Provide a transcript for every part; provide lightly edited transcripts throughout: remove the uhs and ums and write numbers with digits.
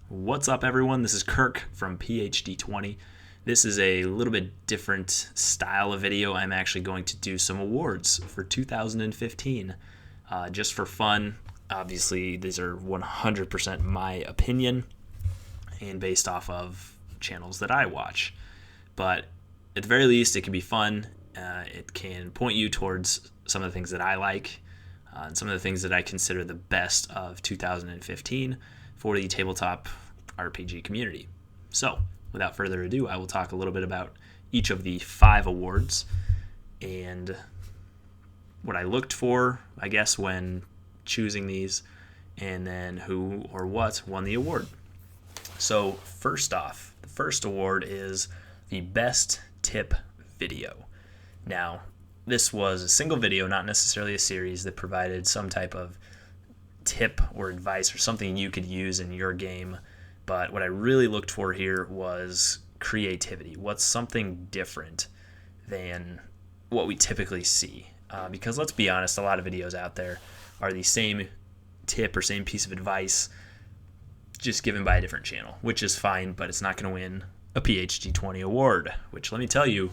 What's up, everyone? This is Kirk from PhD20. This is a little bit different style of video. I'm actually going to do some awards for 2015 just for fun. Obviously, these are 100% my opinion and based off of channels that I watch. But at the very least, it can be fun. It can point you towards some of the things that I like and some of the things that I consider the best of 2015 for the tabletop RPG community. So, without further ado, I will talk a little bit about each of the 5 awards and what I looked for, I guess, when choosing these, and then who or what won the award. So, first off, the first award is the Best Tip Video. Now, this was a single video, not necessarily a series, that provided some type of tip or advice or something you could use in your game. But what I really looked for here was creativity. What's something different than what we typically see? Because let's be honest, a lot of videos out there are the same tip or same piece of advice just given by a different channel, which is fine, but it's not going to win a PhD20 award, which, let me tell you,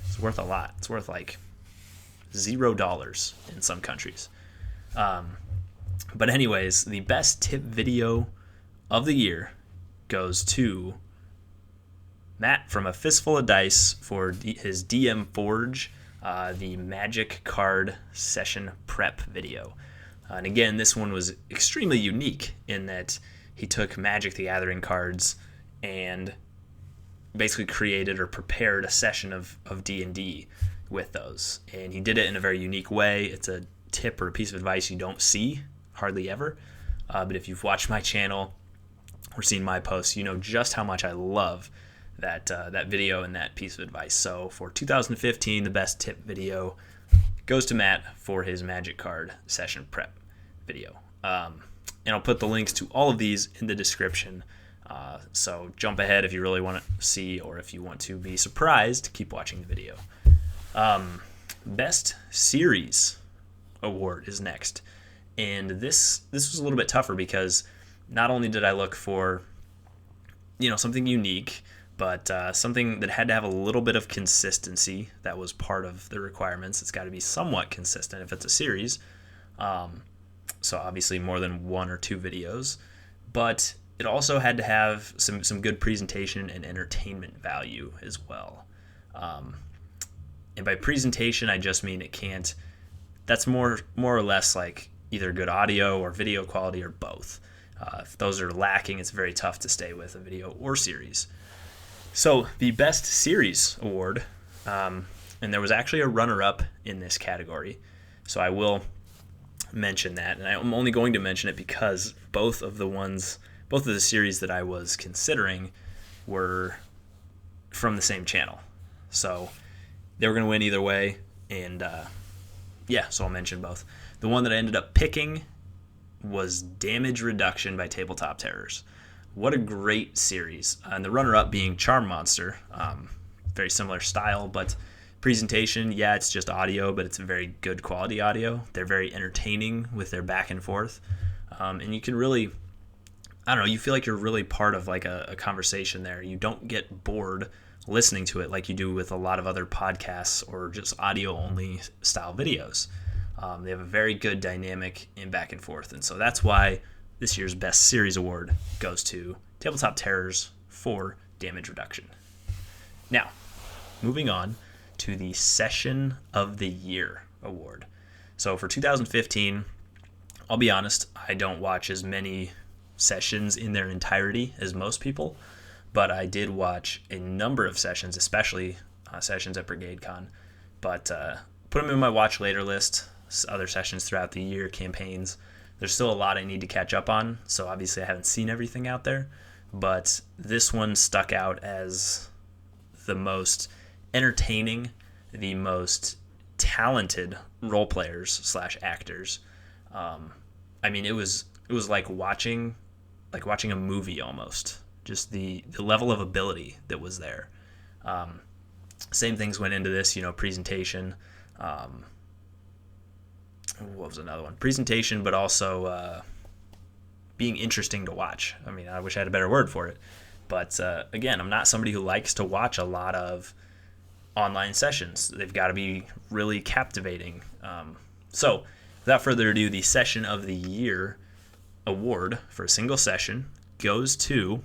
is worth a lot. It's worth like $0 in some countries. But anyways, the best tip video of the year goes to Matt from A Fistful of Dice for his DM Forge, the Magic Card Session Prep video. And again, this one was extremely unique in that he took Magic the Gathering cards and basically created or prepared a session of D&D with those. And he did it in a very unique way. It's a tip or a piece of advice you don't see hardly ever. But if you've watched my channel or seen my posts, you know just how much I love that video and that piece of advice. So for 2015, the best tip video goes to Matt for his Magic Card Session Prep video. And I'll put the links to all of these in the description. So jump ahead if you really want to see, or if you want to be surprised, keep watching the video. Best Series award is next. And this was a little bit tougher because not only did I look for, something unique, but something that had to have a little bit of consistency. That was part of the requirements. It's got to be somewhat consistent if it's a series. So obviously more than 1 or 2 videos. But it also had to have some good presentation and entertainment value as well. And by presentation, I just mean it can't. That's more or less like either good audio or video quality or both. If those are lacking, it's very tough to stay with a video or series. So the Best Series award, and there was actually a runner-up in this category, so I will mention that, and I'm only going to mention it because both of the series that I was considering were from the same channel, so they were going to win either way, and so I'll mention both. The one that I ended up picking was Damage Reduction by Tabletop Terrors. What a great series. And the runner-up being Charm Monster. Very similar style, but presentation, it's just audio, but it's a very good quality audio. They're very entertaining with their back and forth. And you can really, you feel like you're really part of like a conversation there. You don't get bored listening to it like you do with a lot of other podcasts or just audio-only style videos. They have a very good dynamic in back and forth, and so that's why this year's Best Series award goes to Tabletop Terrors for Damage Reduction. Now, moving on to the Session of the Year award. So for 2015, I'll be honest, I don't watch as many sessions in their entirety as most people, but I did watch a number of sessions, especially sessions at BrigadeCon, but put them in my watch later list. Other sessions throughout the year, campaigns. There's still a lot I need to catch up on, so obviously I haven't seen everything out there, but this one stuck out as the most entertaining, the most talented role players / actors. It was like watching a movie almost. Just the level of ability that was there. Same things went into this, presentation. What was another one? Presentation, but also being interesting to watch. I mean, I wish I had a better word for it. But again, I'm not somebody who likes to watch a lot of online sessions. They've got to be really captivating. So without further ado, the Session of the Year award for a single session goes to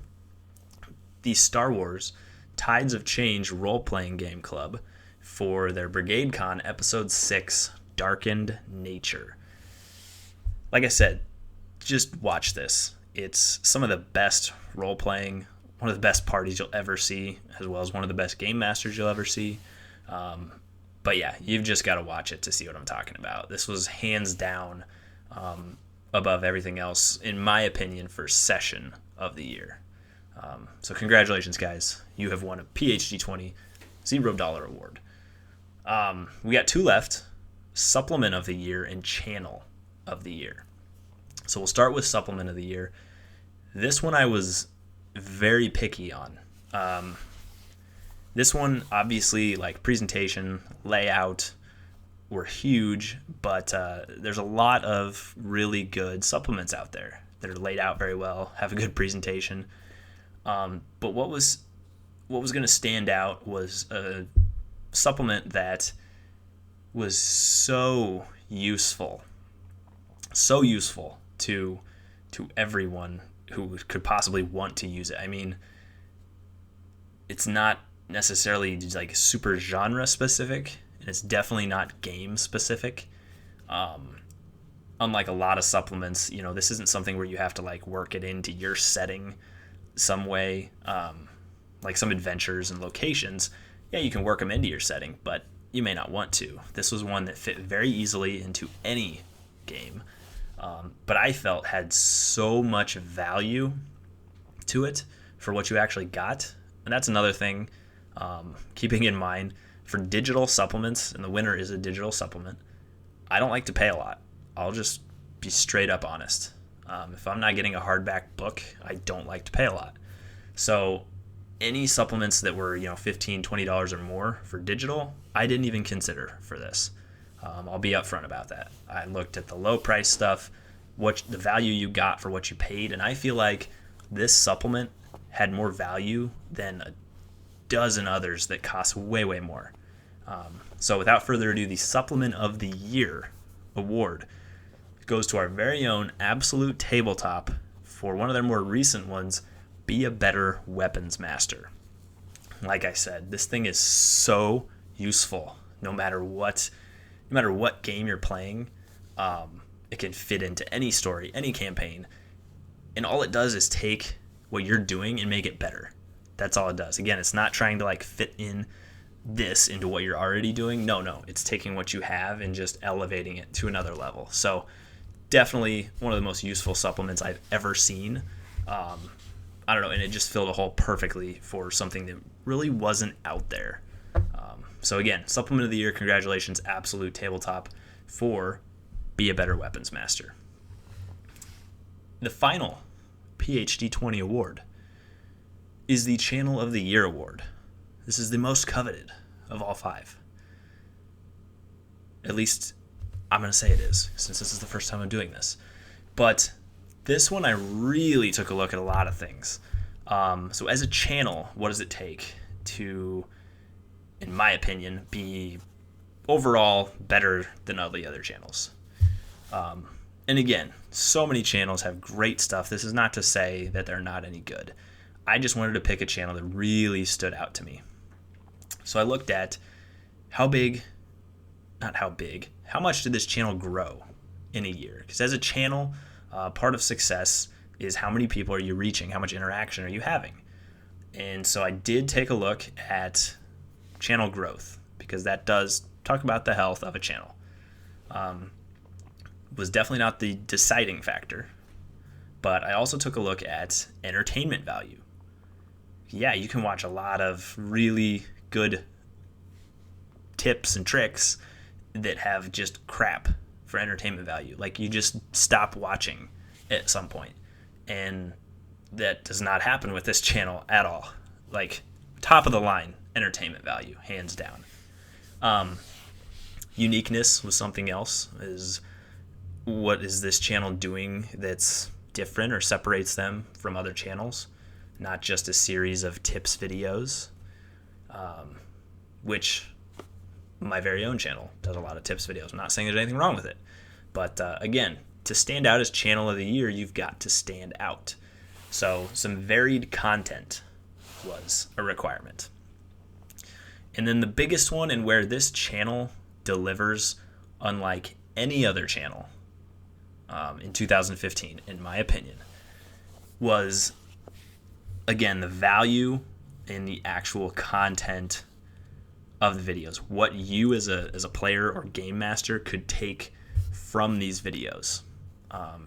the Star Wars Tides of Change role-playing game club for their Brigade Con Episode 6, Darkened Nature. Like I said, just watch this. It's some of the best role-playing, one of the best parties you'll ever see, as well as one of the best game masters you'll ever see. But yeah, you've just got to watch it to see what I'm talking about. This was hands down above everything else, in my opinion, for Session of the Year. So congratulations, guys. You have won a PhD20 $0 award. We got 2 left, Supplement of the Year and Channel of the Year. So we'll start with Supplement of the Year. This one I was very picky on. This one, obviously, like presentation, layout were huge, but there's a lot of really good supplements out there that are laid out very well, have a good presentation. But what was going to stand out was a supplement that was so useful to everyone who could possibly want to use it. I mean, it's not necessarily like super genre specific, and it's definitely not game specific. Unlike a lot of supplements, this isn't something where you have to like work it into your setting some way. Like some adventures and locations, yeah, you can work them into your setting, but you may not want to. This was one that fit very easily into any game, but I felt had so much value to it for what you actually got. And that's another thing, keeping in mind for digital supplements, and the winner is a digital supplement, I don't like to pay a lot. I'll just be straight up honest. If I'm not getting a hardback book, I don't like to pay a lot. So any supplements that were $15, $20 or more for digital, I didn't even consider for this. I'll be upfront about that. I looked at the low price stuff, what the value you got for what you paid, and I feel like this supplement had more value than a dozen others that cost way, way more. So without further ado, the Supplement of the Year award goes to our very own Absolute Tabletop for one of their more recent ones, Be a Better Weapons Master. Like I said, this thing is so useful no matter what game you're playing. It can fit into any story, any campaign, and all it does is take what you're doing and make it better. That's all it does. Again, it's not trying to like fit in this into what you're already doing. No, it's taking what you have and just elevating it to another level. So definitely one of the most useful supplements I've ever seen. I don't know, and it just filled a hole perfectly for something that really wasn't out there. So again, Supplement of the Year, congratulations, Absolute Tabletop, for Be a Better Weapons Master. The final PhD20 award is the Channel of the Year award. This is the most coveted of all 5. At least I'm going to say it is, since this is the first time I'm doing this. But this one I really took a look at a lot of things. So as a channel, what does it take to, in my opinion, be overall better than all the other channels? And again, so many channels have great stuff. This is not to say that they're not any good. I just wanted to pick a channel that really stood out to me. So I looked at how much did this channel grow in a year? Because as a channel, part of success is how many people are you reaching? How much interaction are you having? And so I did take a look at channel growth, because that does talk about the health of a channel. Was definitely not the deciding factor, but I also took a look at entertainment value. Yeah, you can watch a lot of really good tips and tricks that have just crap for entertainment value. Like, you just stop watching at some point, and that does not happen with this channel at all. Like, top of the line entertainment value, hands down. Uniqueness was something else. Is what is this channel doing that's different or separates them from other channels, not just a series of tips videos, which my very own channel does a lot of tips videos. I'm not saying there's anything wrong with it, but again, to stand out as channel of the year, you've got to stand out. So some varied content was a requirement. And then the biggest one, and where this channel delivers unlike any other channel in 2015, in my opinion, was, again, the value in the actual content of the videos. What you as a player or game master could take from these videos.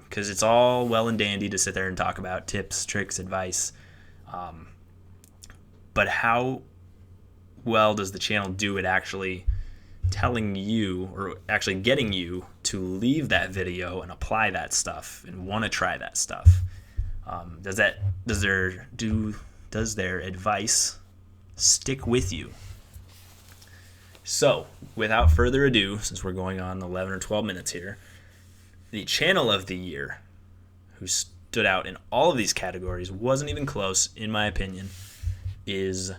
Because it's all well and dandy to sit there and talk about tips, tricks, advice. But how well does the channel do at actually telling you, or actually getting you to leave that video and apply that stuff and want to try that stuff? Does their advice stick with you? So, without further ado, since we're going on 11 or 12 minutes here, the channel of the year, who stood out in all of these categories, wasn't even close, in my opinion, is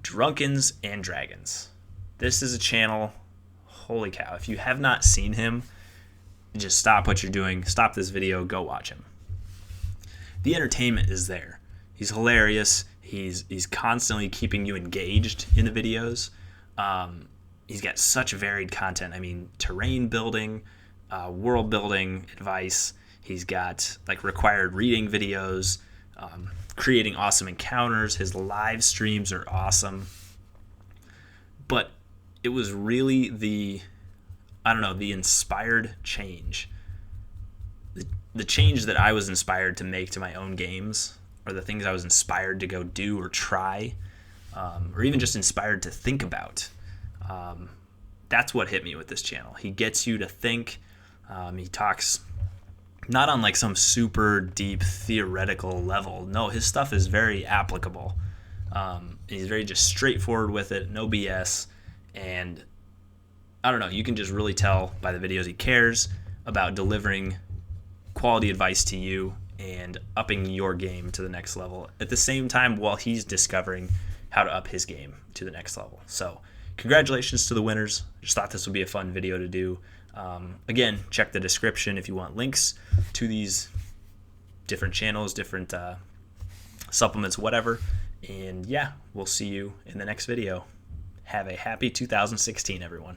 Drunkens and Dragons. This is a channel, holy cow, if you have not seen him, just stop what you're doing, stop this video, go watch him. The entertainment is there. He's hilarious. He's constantly keeping you engaged in the videos. He's got such varied content. I mean, terrain building, world building advice. He's got like required reading videos, creating awesome encounters. His live streams are awesome. But it was really the inspired change. The change that I was inspired to make to my own games, or the things I was inspired to go do or try, or even just inspired to think about. That's what hit me with this channel. He gets you to think. He talks not on like some super deep theoretical level. No, his stuff is very applicable. He's very just straightforward with it, no BS. And I don't know, you can just really tell by the videos he cares about delivering quality advice to you and upping your game to the next level at the same time while he's discovering how to up his game to the next level. So congratulations to the winners. Just thought this would be a fun video to do. Again, check the description if you want links to these different channels, different supplements, whatever. And yeah, we'll see you in the next video. Have a happy 2016, everyone.